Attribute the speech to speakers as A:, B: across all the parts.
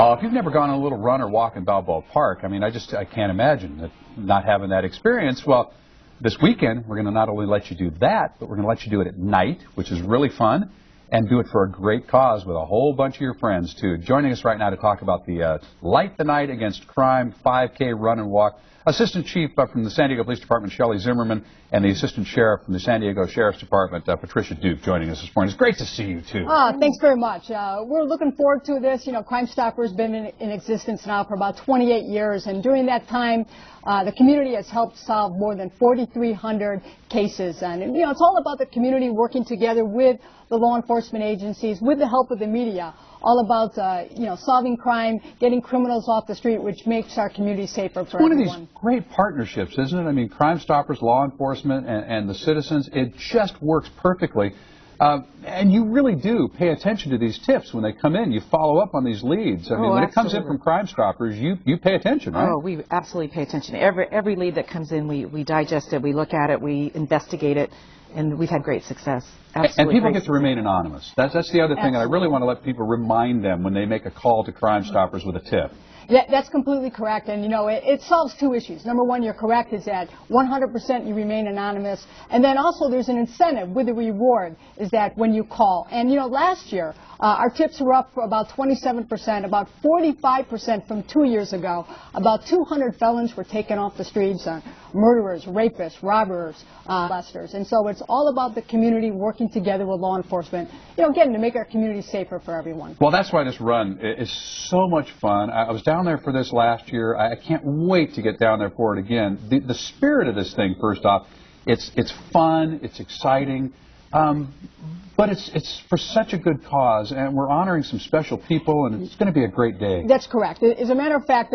A: Well, if you've never gone on a little run or walk in Balboa Park, I mean, I can't imagine that not having that experience. Well, this weekend, we're going to not only let you do that, but we're going to let you do it at night, which is really fun, and do it for a great cause with a whole bunch of your friends, too. Joining us right now to talk about the Light the Night Against Crime 5K Run and Walk, Assistant Chief from the San Diego Police Department, Shelley Zimmerman, and the Assistant Sheriff from the San Diego Sheriff's Department, Patricia Duke, joining us this morning. It's great to see you, too.
B: Thanks very much. We're looking forward to this. You know, Crime Stopper's been in existence now for about 28 years, and during that time, the community has helped solve more than 4,300 cases. And, you know, it's all about the community working together with the law enforcement agencies, with the help of the media, all about, you know, solving crime, getting criminals off the street, which makes our community safer for everyone.
A: One of these great partnerships, isn't it? I mean, Crime Stoppers, law enforcement, and the citizens, it just works perfectly. And you really do pay attention to these tips when they come in. You follow up on these leads. I mean, when it comes in from Crime Stoppers, you pay attention, right?
C: Oh, we absolutely pay attention. Every lead that comes in, we digest it, we look at it, we investigate it, and we've had great success. Absolutely.
A: And people get to remain anonymous. That's the other thing, and I really want to let people remind them when they make a call to Crime Stoppers with a tip.
B: Yeah, that's completely correct, and you know, it solves two issues. Number one, you're correct, is that 100% you remain anonymous, and then also there's an incentive with a reward, is that when you call. And you know, last year, our tips were up for about 27%, about 45% from 2 years ago. About 200 felons were taken off the streets, murderers, rapists, robbers, molesters. And so it's all about the community working together with law enforcement, you know, again, to make our community safer for everyone.
A: Well, that's why this run is so much fun. I was down there for this last year. I can't wait to get down there for it again. The spirit of this thing, first off, it's fun, it's exciting. But it's for such a good cause, and we're honoring some special people, and it's going to be a great day.
B: That's correct. As a matter of fact,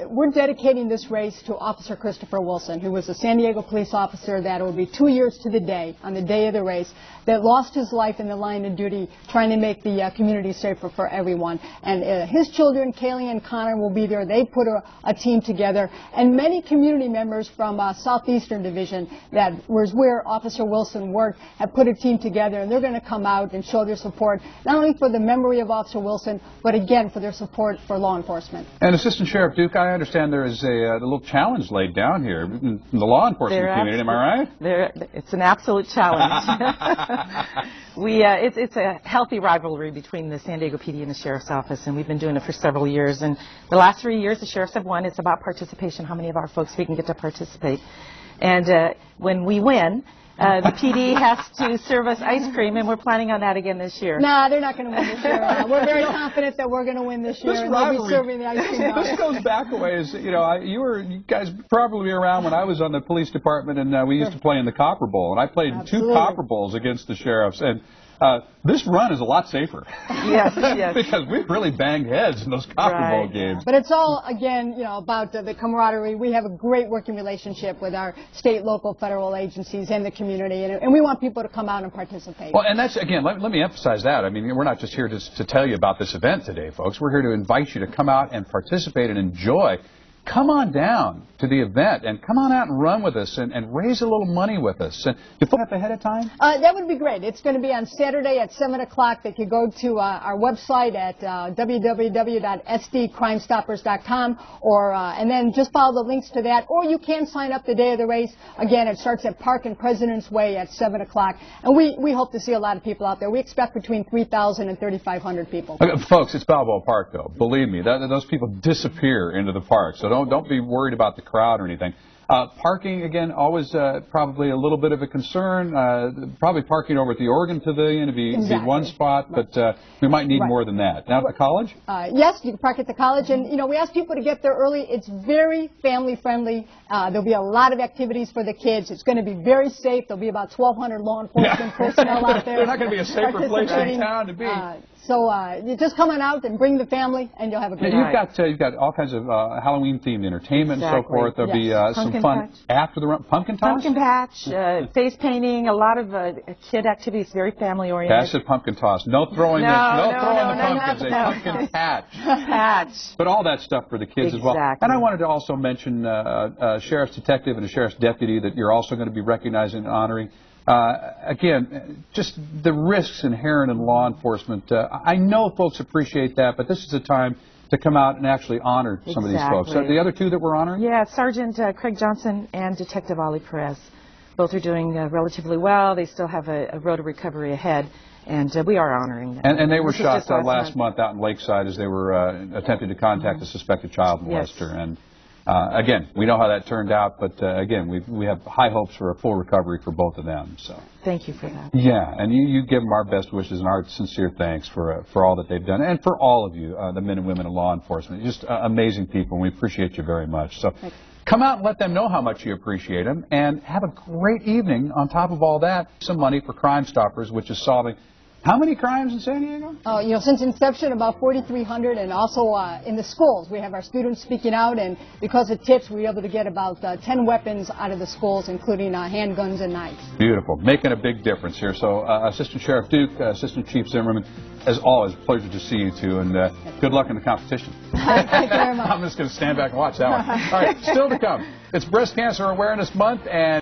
B: we're dedicating this race to Officer Christopher Wilson, who was a San Diego police officer that will be 2 years to the day, on the day of the race, that lost his life in the line of duty trying to make the community safer for everyone. And his children, Kaylee and Connor, will be there. They put a team together, and many community members from Southeastern Division, that was where Officer Wilson worked, have put a team together, and they're going to come out and show their support, not only for the memory of Officer Wilson, but again for their support for law enforcement.
A: And Assistant Sheriff Duke, I understand there is a little challenge laid down here in the law enforcement community, am I right?
C: It's an absolute challenge. It's a healthy rivalry between the San Diego PD and the Sheriff's Office, and we've been doing it for several years. And the last 3 years, the Sheriffs have won. It's about participation, how many of our folks we can get to participate. And when we win, the PD has to serve us ice cream, and we're planning on that again this year.
B: Nah, they're not going to win this year. We're very confident that we're going to win this year, and they'll be serving the ice cream.
A: This goes back a ways. You know, you guys probably around when I was on the police department, and we used to play in the Copper Bowl, and I played in 2 Copper Bowls against the sheriffs, and this run is a lot safer.
C: Yes, yes.
A: Because we've really banged heads in those Copper Bowl games.
B: But it's all, again, you know, about the camaraderie. We have a great working relationship with our state, local, federal agencies and the community, and we want people to come out and participate.
A: Well, and that's, again, let me emphasize that. I mean, we're not just here to tell you about this event today, folks. We're here to invite you to come out and participate and enjoy. Come on down to the event and come on out and run with us and raise a little money with us. And do you put up ahead of time?
B: That would be great. It's going to be on Saturday at 7 o'clock. They could go to our website at www.sdcrimestoppers.com and then just follow the links to that. Or you can sign up the day of the race. Again, it starts at Park and President's Way at 7 o'clock. And we hope to see a lot of people out there. We expect between 3,000 and 3,500 people.
A: Folks, it's Balboa Park, though. Believe me, those people disappear into the park. So don't be worried about the crowd or anything. Parking, again, always probably a little bit of a concern. Probably parking over at the Oregon Pavilion would be one spot, but we might need more than that. Down at the college?
B: Yes, you can park at the college. And, you know, we ask people to get there early. It's very family-friendly. There'll be a lot of activities for the kids. It's going to be very safe. There'll be about 1,200 law enforcement personnel out there.
A: There's not going to be a safer place in town to be.
B: So you just come on out and bring the family, and you'll have a good time.
A: You've got all kinds of Halloween-themed entertainment and so forth. There'll be some fun after the run. Pumpkin toss?
C: Pumpkin patch, face painting, a lot of kid activities, very family-oriented.
A: That's a pumpkin toss. No throwing the pumpkins. A pumpkin patch. But all that stuff for the kids as well. And I wanted to also mention a sheriff's detective and a sheriff's deputy that you're also going to be recognizing and honoring. Again, just the risks inherent in law enforcement. I know folks appreciate that, but this is a time to come out and actually honor some of these folks. So the other two that we're honoring?
C: Yeah, Sergeant Craig Johnson and Detective Ollie Perez. Both are doing relatively well. They still have a road to recovery ahead, and we are honoring them.
A: And they were shot last month out in Lakeside as they were attempting to contact a suspected child molester. And again, we know how that turned out, but again, we have high hopes for a full recovery for both of them. So
C: thank you for that.
A: Yeah, and you give them our best wishes and our sincere thanks for all that they've done, and for all of you, the men and women in law enforcement. Just amazing people, and we appreciate you very much. So come out and let them know how much you appreciate them, and have a great evening. On top of all that, some money for Crime Stoppers, which is solving how many crimes in San Diego?
B: Since inception, about 4,300, and also in the schools. We have our students speaking out, and because of tips, we were able to get about 10 weapons out of the schools, including handguns and knives.
A: Beautiful. Making a big difference here. So, Assistant Sheriff Duke, Assistant Chief Zimmerman, as always, pleasure to see you two, and good luck in the competition.
B: Thank you very much.
A: I'm just going to stand back and watch that one. All right, still to come. It's Breast Cancer Awareness Month, and